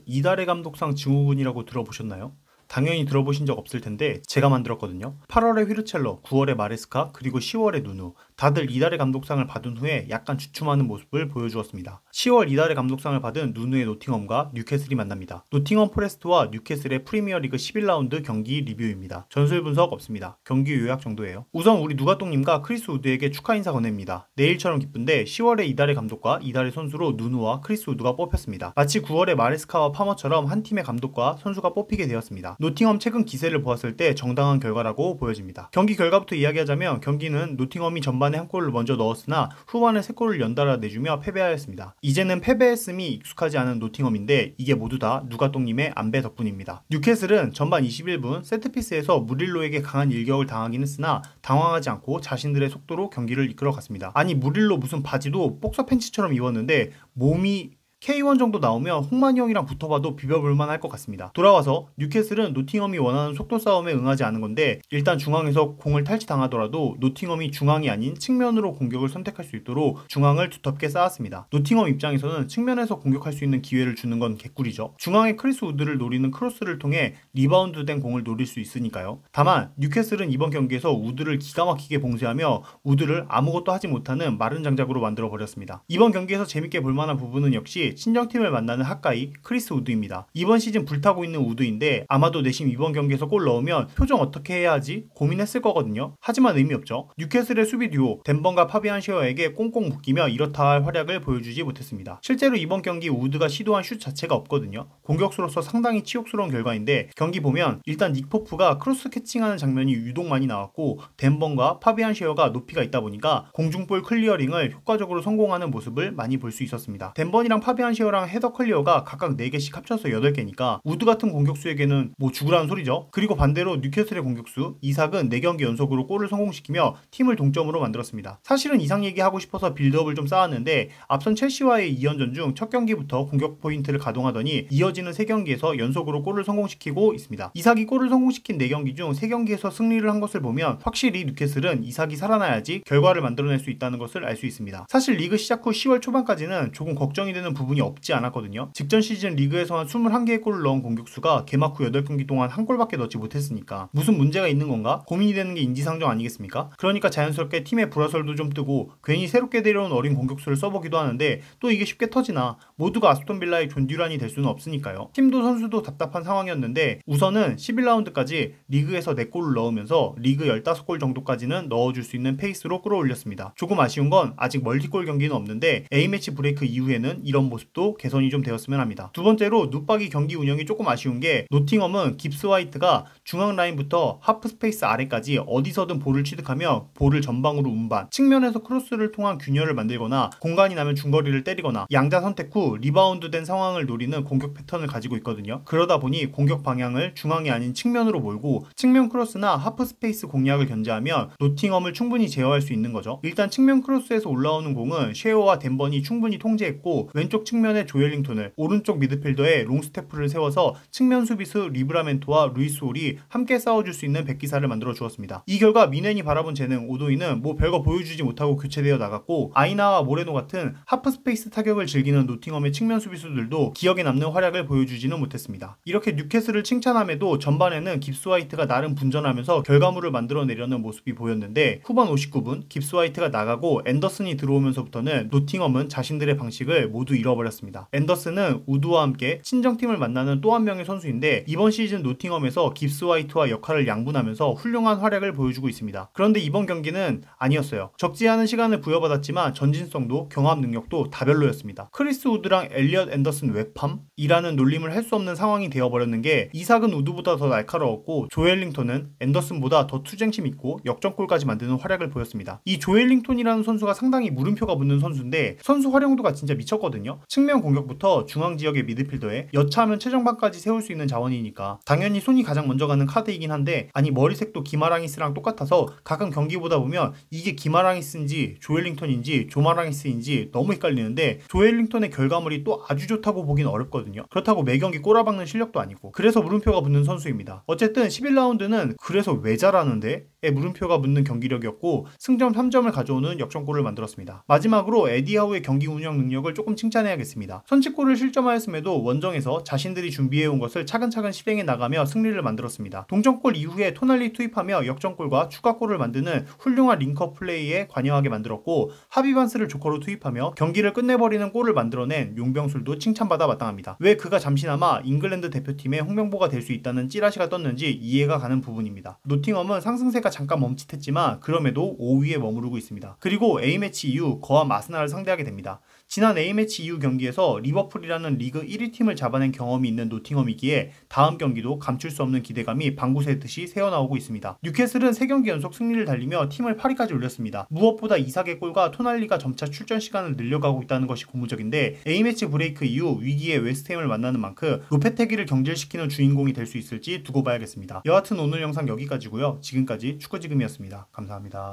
이달의 감독상 증후군이라고 들어보셨나요? 당연히 들어보신 적 없을 텐데 제가 만들었거든요. 8월에 휘르첼러, 9월에 마레스카, 그리고 10월에 누누. 다들 이달의 감독상을 받은 후에 약간 주춤하는 모습을 보여주었습니다. 10월 이달의 감독상을 받은 누누의 노팅엄과 뉴캐슬이 만납니다. 노팅엄 포레스트와 뉴캐슬의 프리미어리그 11라운드 경기 리뷰입니다. 전술 분석 없습니다. 경기 요약 정도예요. 우선 우리 누가똥님과 크리스 우드에게 축하 인사 건넵니다. 내일처럼 기쁜데 10월에 이달의 감독과 이달의 선수로 누누와 크리스 우드가 뽑혔습니다. 마치 9월에 마레스카와 파머처럼 한 팀의 감독과 선수가 뽑히게 되었습니다. 노팅엄 최근 기세를 보았을 때 정당한 결과라고 보여집니다. 경기 결과부터 이야기하자면 경기는 노팅엄이 전반에 한 골을 먼저 넣었으나 후반에 3골을 연달아 내주며 패배하였습니다. 이제는 패배했음이 익숙하지 않은 노팅엄인데 이게 모두 다 누가똥님의 안배 덕분입니다. 뉴캐슬은 전반 21분 세트피스에서 무릴로에게 강한 일격을 당하긴 했으나 당황하지 않고 자신들의 속도로 경기를 이끌어갔습니다. 아니 무릴로 무슨 바지도 복서 팬츠처럼 입었는데 몸이 K1 정도 나오면 홍만이 형이랑 붙어봐도 비벼볼만 할 것 같습니다. 돌아와서 뉴캐슬은 노팅엄이 원하는 속도 싸움에 응하지 않은 건데 일단 중앙에서 공을 탈취당하더라도 노팅엄이 중앙이 아닌 측면으로 공격을 선택할 수 있도록 중앙을 두텁게 쌓았습니다. 노팅엄 입장에서는 측면에서 공격할 수 있는 기회를 주는 건 개꿀이죠. 중앙에 크리스 우드를 노리는 크로스를 통해 리바운드된 공을 노릴 수 있으니까요. 다만 뉴캐슬은 이번 경기에서 우드를 기가 막히게 봉쇄하며 우드를 아무것도 하지 못하는 마른 장작으로 만들어 버렸습니다. 이번 경기에서 재밌게 볼만한 부분은 역시 친정팀을 만나는 핫가이 크리스 우드입니다. 이번 시즌 불타고 있는 우드인데 아마도 내심 이번 경기에서 골 넣으면 표정 어떻게 해야 하지 고민했을 거거든요. 하지만 의미 없죠. 뉴캐슬의 수비 듀오 덴번과 파비안 쉐어에게 꽁꽁 묶이며 이렇다 할 활약을 보여주지 못했습니다. 실제로 이번 경기 우드가 시도한 슛 자체가 없거든요. 공격수로서 상당히 치욕스러운 결과인데 경기 보면 일단 닉 포프가 크로스 캐칭하는 장면이 유독 많이 나왔고 덴번과 파비안 쉐어가 높이가 있다 보니까 공중볼 클리어링을 효과적으로 성공하는 모습을 많이 볼 수 있었습니다. 덴번이랑 파비안 쉐어랑 헤더 클리어가 각각 4개씩 합쳐서 8개니까 우드 같은 공격수에게는 뭐 죽으라는 소리죠. 그리고 반대로 뉴캐슬의 공격수 이삭은 4경기 연속으로 골을 성공시키며 팀을 동점으로 만들었습니다. 사실은 이삭 얘기하고 싶어서 빌드업을 좀 쌓았는데 앞선 첼시와의 2연전 중 첫 경기부터 공격 포인트를 가동하더니 이어지는 3경기에서 연속으로 골을 성공시키고 있습니다. 이삭이 골을 성공시킨 4경기 중 3경기에서 승리를 한 것을 보면 확실히 뉴캐슬은 이삭이 살아나야지 결과를 만들어낼 수 있다는 것을 알 수 있습니다. 사실 리그 시작 후 10월 초반까지는 조금 걱정이 되는 부분이 없지 않았거든요. 직전 시즌 리그에서만 21개의 골을 넣은 공격수가 개막 후 8경기 동안 한 골밖에 넣지 못했으니까 무슨 문제가 있는 건가? 고민이 되는 게 인지상정 아니겠습니까? 그러니까 자연스럽게 팀의 불화설도 좀 뜨고 괜히 새롭게 데려온 어린 공격수를 써보기도 하는데 또 이게 쉽게 터지나 모두가 아스톤 빌라의 존 듀란이 될 수는 없으니까요. 팀도 선수도 답답한 상황이었는데 우선은 11라운드까지 리그에서 4골을 넣으면서 리그 15골 정도까지는 넣어줄 수 있는 페이스로 끌어올렸습니다. 조금 아쉬운 건 아직 멀티골 경기는 없는데 A매치 브레이크 이후에는 이런 모습도 개선이 좀 되었으면 합니다. 두 번째로 눕박이 경기 운영이 조금 아쉬운 게 노팅엄은 깁스 화이트가 중앙 라인부터 하프 스페이스 아래까지 어디서든 볼을 취득하며 볼을 전방으로 운반, 측면에서 크로스를 통한 균열을 만들거나 공간이 나면 중거리를 때리거나 양자 선택 후 리바운드된 상황을 노리는 공격 패턴을 가지고 있거든요. 그러다 보니 공격 방향을 중앙이 아닌 측면으로 몰고 측면 크로스나 하프 스페이스 공략을 견제하면 노팅엄을 충분히 제어할 수 있는 거죠. 일단 측면 크로스에서 올라오는 공은 쉐어와 덴번이 충분히 통제했고 왼쪽 측면에 조엘링턴을 오른쪽 미드필더에 롱스테프를 세워서 측면 수비수 리브라멘토와 루이스 홀이 함께 싸워줄 수 있는 백기사를 만들어 주었습니다. 이 결과 미넨이 바라본 재능 오도이는 뭐 별거 보여주지 못하고 교체되어 나갔고 아이나와 모레노 같은 하프 스페이스 타격을 즐기는 노팅엄의 측면 수비수들도 기억에 남는 활약을 보여주지는 못했습니다. 이렇게 뉴캐슬을 칭찬함에도 전반에는 깁스 화이트가 나름 분전하면서 결과물을 만들어내려는 모습이 보였는데 후반 59분 깁스 화이트가 나가고 앤더슨이 들어오면서부터는 노팅엄은 자신들의 방식을 모두 잃어버렸습니다. 앤더슨은 우드와 함께 친정팀을 만나는 또 한 명의 선수인데 이번 시즌 노팅엄에서 깁스 화이트와 역할을 양분하면서 훌륭한 활약을 보여주고 있습니다. 그런데 이번 경기는 아니었어요. 적지 않은 시간을 부여받았지만 전진성도 경합 능력도 다 별로였습니다. 크리스 우드랑 엘리엇 앤더슨 웹팜이라는 놀림을 할 수 없는 상황이 되어버렸는 게 이삭은 우드보다 더 날카로웠고 조엘링턴은 앤더슨보다 더 투쟁심 있고 역전골까지 만드는 활약을 보였습니다. 이 조엘링턴이라는 선수가 상당히 물음표가 붙는 선수인데 선수 활용도가 진짜 미쳤거든요. 측면 공격부터 중앙 지역의 미드필더에 여차하면 최정방까지 세울 수 있는 자원이니까 당연히 손이 가장 먼저 가는 카드이긴 한데 아니 머리색도 기마랑이스랑 똑같아서 가끔 경기 보다 보면 이게 기마랑이스인지 조엘링턴인지 조마랑이스인지 너무 헷갈리는데 조엘링턴의 결과물이 또 아주 좋다고 보긴 어렵거든요. 그렇다고 매경기 꼬라박는 실력도 아니고 그래서 물음표가 붙는 선수입니다. 어쨌든 11라운드는 그래서 왜 잘하는데? 물음표가 붙는 경기력이었고 승점 3점을 가져오는 역전골을 만들었습니다. 마지막으로 에디 하우의 경기 운영 능력을 조금 칭찬해야겠습니다. 선취골을 실점하였음에도 원정에서 자신들이 준비해온 것을 차근차근 실행해 나가며 승리를 만들었습니다. 동점골 이후에 토날리 투입하며 역전골과 추가골을 만드는 훌륭한 링크업 플레이에 관여하게 만들었고 하비반스를 조커로 투입하며 경기를 끝내버리는 골을 만들어낸 용병술도 칭찬받아 마땅합니다. 왜 그가 잠시나마 잉글랜드 대표팀의 홍명보가 될 수 있다는 찌라시가 떴는지 이해가 가는 부분입니다. 노팅엄은 상승세가 잠깐 멈칫했지만 그럼에도 5위에 머무르고 있습니다. 그리고 A매치 이후 거함 아스날을 상대하게 됩니다. 지난 A매치 이후 경기에서 리버풀이라는 리그 1위 팀을 잡아낸 경험이 있는 노팅엄이기에 다음 경기도 감출 수 없는 기대감이 방구 새듯이 새어나오고 있습니다. 뉴캐슬은 3경기 연속 승리를 달리며 팀을 8위까지 올렸습니다. 무엇보다 이삭의 골과 토날리가 점차 출전 시간을 늘려가고 있다는 것이 고무적인데 A매치 브레이크 이후 위기의 웨스트햄을 만나는 만큼 로페테기를 경질시키는 주인공이 될 수 있을지 두고 봐야겠습니다. 여하튼 오늘 영상 여기까지고요. 지금까지 축구지금이었습니다. 감사합니다.